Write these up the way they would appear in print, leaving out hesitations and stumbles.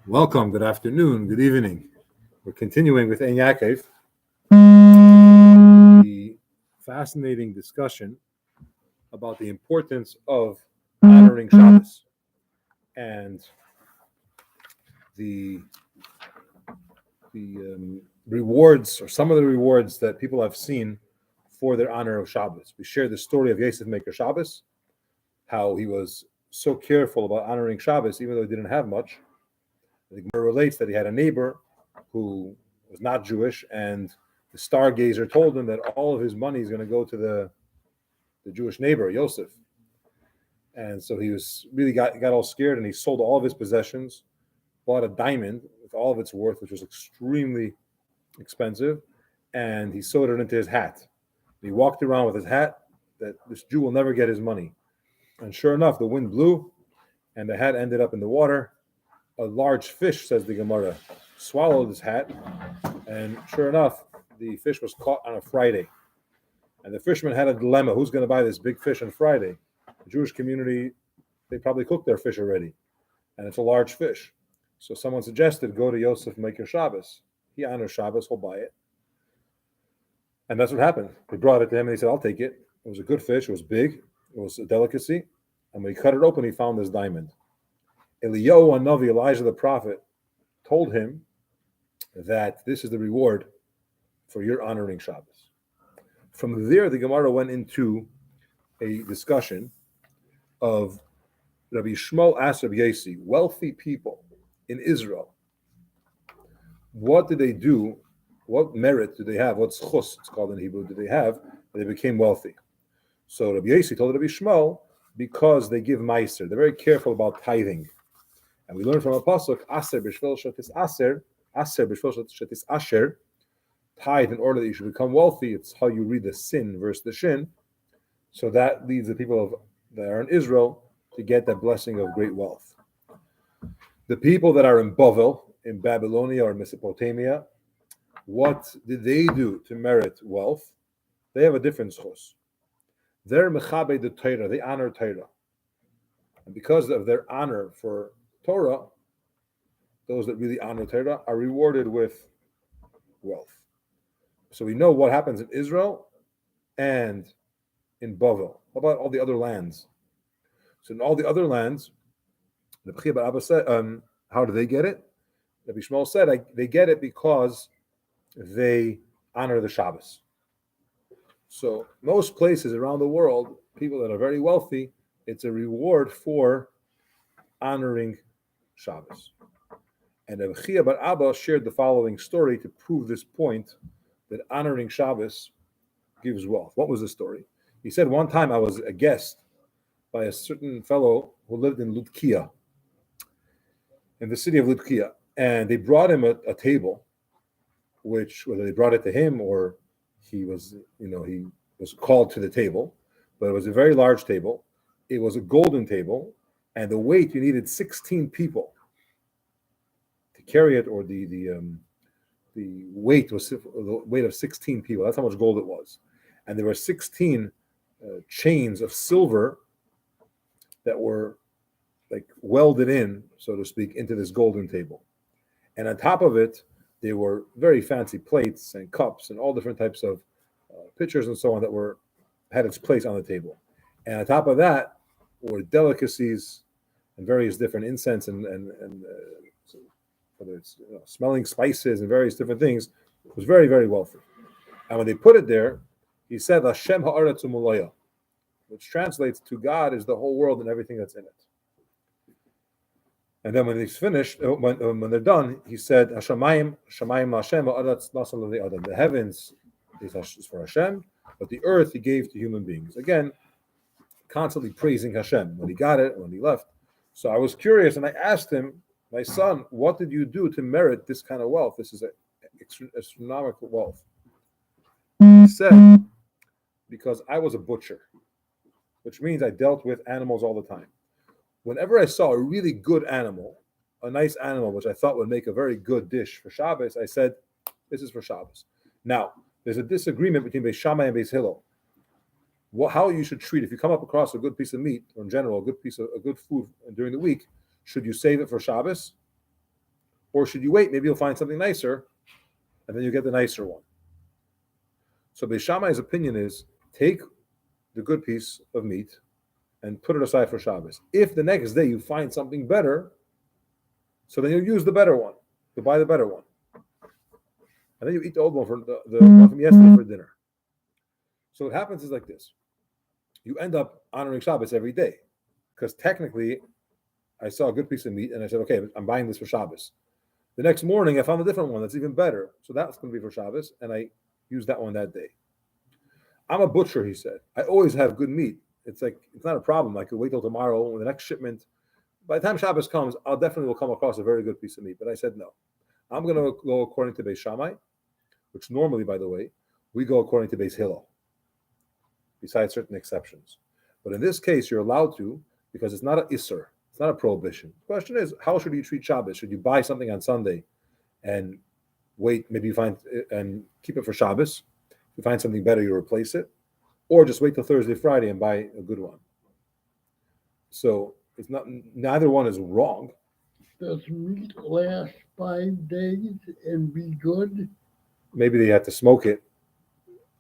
Welcome, good afternoon, good evening. We're continuing with Ein Yaakov, the fascinating discussion about the importance of honoring Shabbos and the rewards, or some of the rewards that people have seen for their honor of Shabbos. We shared the story of Yosef Maker Shabbos, how he was so careful about honoring Shabbos, even though he didn't have much. The Gemara relates that he had a neighbor who was not Jewish, and the stargazer told him that all of his money is going to go to the Jewish neighbor, Yosef. And so he got all scared, and he sold all of his possessions, bought a diamond with all of its worth, which was extremely expensive, and he sewed it into his hat. He walked around with his hat that this Jew will never get his money. And sure enough, the wind blew, and the hat ended up in the water. A large fish, says the Gemara, swallowed his hat, and sure enough, the fish was caught on a Friday. And the fisherman had a dilemma: who's going to buy this big fish on Friday? The Jewish community, they probably cooked their fish already, and it's a large fish. So someone suggested, go to Yosef, make your Shabbos. He honors Shabbos, he'll buy it. And that's what happened. They brought it to him, and he said, I'll take it. It was a good fish, it was big, it was a delicacy. And when he cut it open, he found this diamond. Eliyahu Hanavi, Elijah the prophet, told him that this is the reward for your honoring Shabbos. From there, the Gemara went into a discussion of Rabbi Shmuel asked Rabbi Yossi, wealthy people in Israel, what did they do? What merit do they have? What schus, it's called in Hebrew, do they have that they became wealthy? So Rabbi Yossi told Rabbi Shmuel, because they give meiser. They're very careful about tithing. And we learn from a pasuk, Aser b'shvel shetis Aser, Aser b'shvel shetis Asher, tithe in order that you should become wealthy. It's how you read the sin versus the shin. So that leads the people that are in Israel to get that blessing of great wealth. The people that are in Bavel, in Babylonia or Mesopotamia, what did they do to merit wealth? They have a different schos. They're mechabe the Torah, they honor Torah. And because of their honor for Torah, those that really honor Torah are rewarded with wealth. So we know what happens in Israel and in Bavel. How about all the other lands? So in all the other lands, the F.R.E.E. Abba said, how do they get it? Rabbi Shmuel said they get it because they honor the Shabbos. So most places around the world, people that are very wealthy, it's a reward for honoring Shabbos. And Rabbi Abba shared the following story to prove this point that honoring Shabbos gives wealth. What was the story? He said, one time I was a guest by a certain fellow who lived in Lutkia, in the city of Lutkia, and they brought him a table, which whether they brought it to him or he was called to the table, but it was a very large table. It was a golden table, and the weight, you needed 16 people to carry it, or the weight was the weight of 16 people. That's how much gold it was. And there were 16 chains of silver that were like welded in, so to speak, into this golden table. And on top of it, there were very fancy plates and cups and all different types of pitchers and so on that had its place on the table. And on top of that were delicacies and various different incense and whether it's smelling spices and various different things. It was very, very wealthy. And when they put it there, he said, Hashem ha'aretz u'molaya, which translates to God is the whole world and everything that's in it. And then when he's finished, when they're done, he said, Hashemayim Hashem ha'aretz nasal le'adam. The heavens is for Hashem, but the earth he gave to human beings. Again, constantly praising Hashem when he got it, when he left. So I was curious, and I asked him, my son, what did you do to merit this kind of wealth? This is astronomical wealth. He said, because I was a butcher, which means I dealt with animals all the time. Whenever I saw a really good animal, a nice animal, which I thought would make a very good dish for Shabbos, I said, this is for Shabbos. Now, there's a disagreement between Beis Shammai and Beis Hillel. How you should treat, if you come up across a good piece of meat, or in general, a good food during the week, should you save it for Shabbos? Or should you wait? Maybe you'll find something nicer, and then you get the nicer one. So Beis Shammai's opinion is take the good piece of meat and put it aside for Shabbos. If the next day you find something better, so then you use the better one. You buy the better one. And then you eat the old one for the one from yesterday for dinner. So what happens is like this. You end up honoring Shabbos every day. Because technically, I saw a good piece of meat and I said, okay, I'm buying this for Shabbos. The next morning, I found a different one that's even better. So that's going to be for Shabbos. And I used that one that day. I'm a butcher, he said. I always have good meat. It's like, it's not a problem. I could wait till tomorrow when the next shipment. By the time Shabbos comes, I'll definitely will come across a very good piece of meat. But I said, no. I'm going to go according to Beis Shammai, which normally, by the way, we go according to Beis Hillel, besides certain exceptions. But in this case, you're allowed to, because it's not an isser. It's not a prohibition. The question is, how should you treat Shabbos? Should you buy something on Sunday and wait, maybe you find and keep it for Shabbos? If you find something better, you replace it. Or just wait till Thursday, Friday and buy a good one. So it's not, neither one is wrong. Does meat last 5 days and be good? Maybe they had to smoke it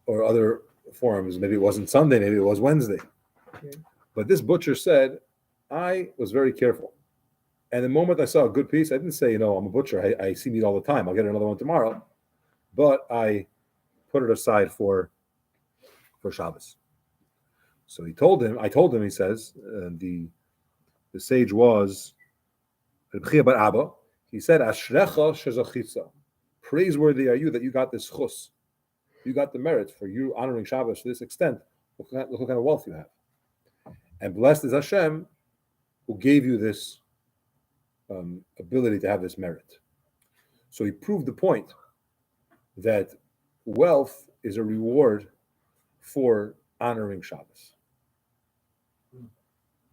or other forms. Maybe it wasn't Sunday, maybe it was Wednesday. Okay. But this butcher said, I was very careful. And the moment I saw a good piece, I didn't say, I'm a butcher. I see meat all the time. I'll get another one tomorrow. But I put it aside for Shabbos. So I told him, he says, the sage was, he said, Ashrecha shezachitza. Praiseworthy are you that you got this chus. You got the merit for you honoring Shabbos to this extent. Look what kind of wealth you have. And blessed is Hashem who gave you this ability to have this merit. So he proved the point that wealth is a reward for honoring Shabbos.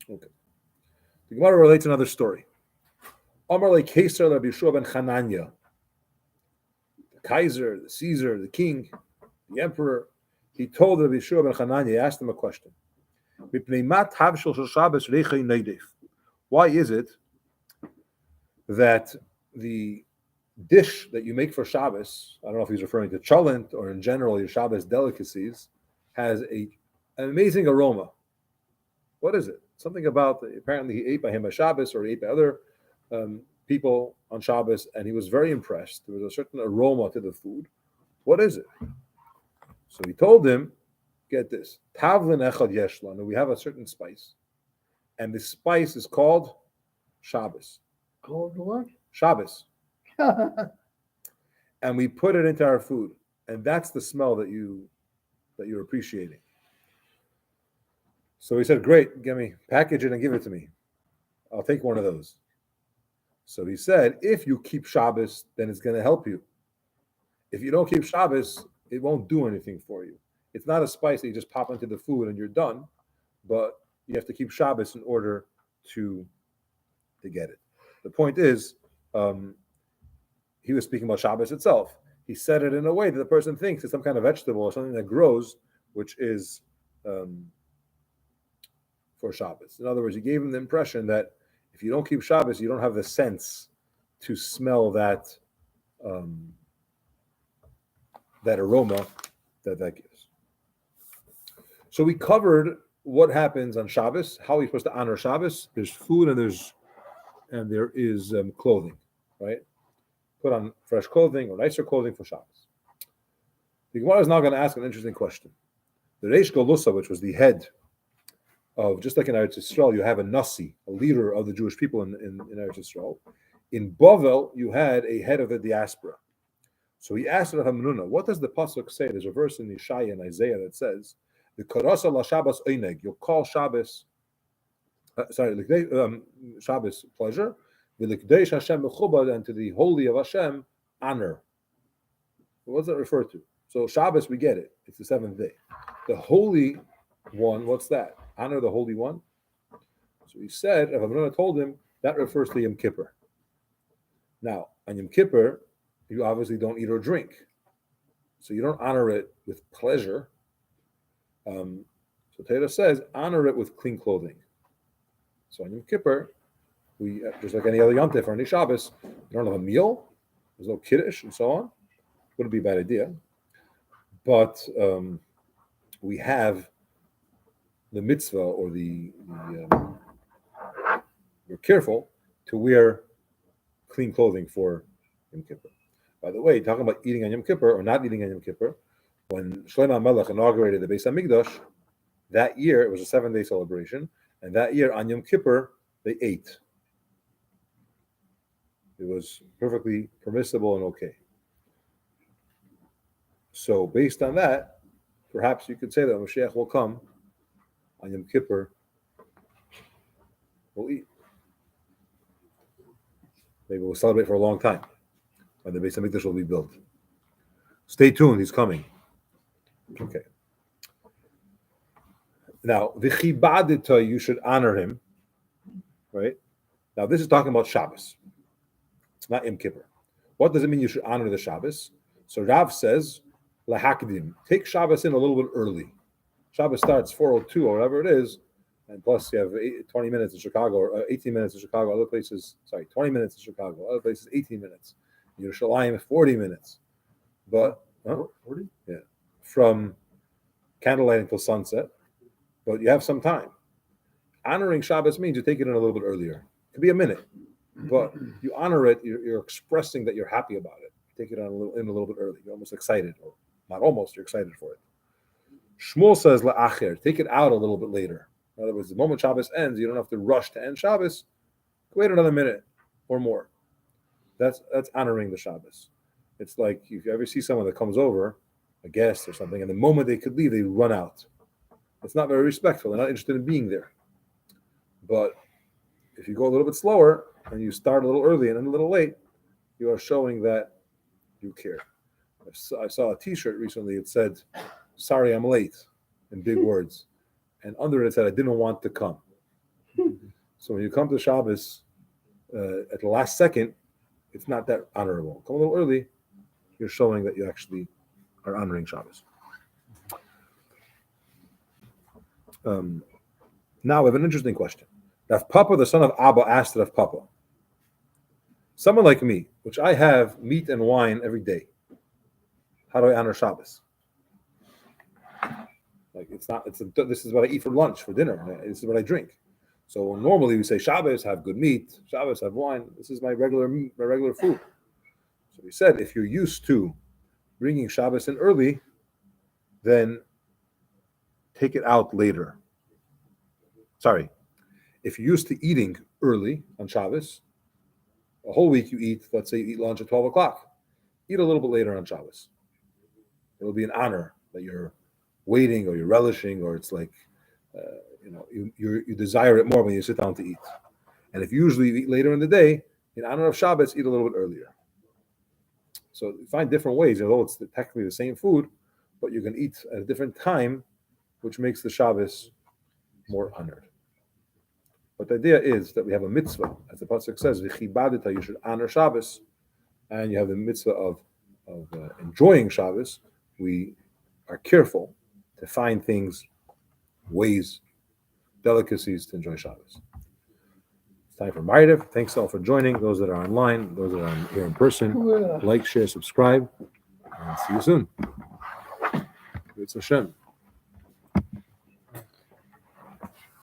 Okay. The Gemara relates another story. Amar le Kaisar Rabbi Yeshua ben Chananya. The Kaiser, the Caesar, the king, the emperor, he told Rabbi Yeshua ben Chananya, he asked him a question. Why is it that the dish that you make for Shabbos, I don't know if he's referring to cholent or in general your Shabbos delicacies, has an amazing aroma? What is it? Something about, apparently he ate by him by Shabbos or he ate by other people on Shabbos, and he was very impressed. There was a certain aroma to the food. What is it? So he told him, get this, Tavlin echad yeshlan, and we have a certain spice, and this spice is called Shabbos. Called what? Shabbos. And we put it into our food, and that's the smell that you're appreciating. So he said, great, package it and give it to me. I'll take one of those. So he said, if you keep Shabbos, then it's going to help you. If you don't keep Shabbos, it won't do anything for you. It's not a spice that you just pop into the food and you're done, but you have to keep Shabbos in order to get it. The point is, he was speaking about Shabbos itself. He said it in a way that the person thinks it's some kind of vegetable or something that grows, which is for Shabbos. In other words, he gave him the impression that if you don't keep Shabbos, you don't have the sense to smell that that aroma that gives. So we covered what happens on Shabbos, how we're supposed to honor Shabbos. There's food and there is clothing, right? Put on fresh clothing or nicer clothing for Shabbos. The Gemara is now going to ask an interesting question. The Reish Galusa, which was the head of, just like in Eretz Yisrael, you have a Nasi, a leader of the Jewish people in Eretz Yisrael. In Bavel, you had a head of the diaspora. So he asked Rav Hamnuna, what does the pasuk say? There's a verse in Yeshaya and Isaiah that says, "The karasa la Shabbos eineg." You'll call Shabbos, Shabbos pleasure, v'likdeish Hashem mechubad, and to the holy of Hashem honor. What does that refer to? So Shabbos, we get it. It's the seventh day. The holy one, what's that? Honor the holy one. So he said, Rav Hamnuna told him that refers to Yom Kippur. Now on Yom Kippur, you obviously don't eat or drink. So you don't honor it with pleasure. So Torah says, honor it with clean clothing. So on Yom Kippur, we just like any other Yom Tov or any Shabbos, you don't have a meal, there's no kiddush and so on. Wouldn't be a bad idea. But we have the mitzvah or we're careful to wear clean clothing for Yom Kippur. By the way, talking about eating on Yom Kippur or not eating on Yom Kippur, when Shlomo HaMelech inaugurated the Beis HaMikdash, that year, it was a 7-day celebration, and that year on Yom Kippur, they ate. It was perfectly permissible and okay. So based on that, perhaps you could say that Mashiach will come on Yom Kippur, we'll eat. Maybe we'll celebrate for a long time when the Beis HaMikdash will be built. Stay tuned, he's coming. Okay. Now, v'chibadita, you should honor him, right? Now, this is talking about Shabbos. It's not Yom Kippur. What does it mean you should honor the Shabbos? So Rav says, lahakdim, take Shabbos in a little bit early. Shabbos starts 4:02 or whatever it is, and plus you have 20 minutes in Chicago, or 18 minutes in Chicago, 20 minutes in Chicago, other places 18 minutes. Yerushalayim, 40 minutes. But, 40? Yeah. From candlelight until sunset. But you have some time. Honoring Shabbos means you take it in a little bit earlier. It could be a minute, but you honor it. You're expressing that you're happy about it. You take it in a little bit early. You're almost excited, or not almost. You're excited for it. Shmuel says la'acher. Take it out a little bit later. In other words, the moment Shabbos ends, you don't have to rush to end Shabbos. Wait another minute or more. That's honoring the Shabbos. It's like if you ever see someone that comes over, a guest or something, and the moment they could leave, they run out. It's not very respectful. They're not interested in being there. But if you go a little bit slower and you start a little early and then a little late, you are showing that you care. I saw a T-shirt recently. It said, "Sorry, I'm late," in big words. And under it said, "I didn't want to come." So when you come to Shabbos at the last second, it's not that honorable. Come a little early, you're showing that you actually are honoring Shabbos. Now we have an interesting question. Rav Papa, the son of Abba, asked Rav Papa, someone like me, which I have meat and wine every day, how do I honor Shabbos? Like this is what I eat for lunch, for dinner. This is what I drink. So normally we say Shabbos, have good meat. Shabbos, have wine. This is my regular food. So we said if you're used to bringing Shabbos in early, then take it out later. Sorry. If you're used to eating early on Shabbos, a whole week you eat, let's say you eat lunch at 12 o'clock. Eat a little bit later on Shabbos. It'll be an honor that you're waiting or you're relishing, or it's like, you desire it more when you sit down to eat. And if you usually eat later in the day, in honor of Shabbos, eat a little bit earlier. So you find different ways, although it's technically the same food, but you can eat at a different time, which makes the Shabbos more honored. But the idea is that we have a mitzvah, as the pasuk says, "V'chibadita," you should honor Shabbos, and you have the mitzvah of enjoying Shabbos. We are careful to find things, ways, delicacies to enjoy Shabbos. It's time for Ma'ariv. Thanks all for joining. Those that are online, those that are here in person, like, share, subscribe, and see you soon. It's Hashem.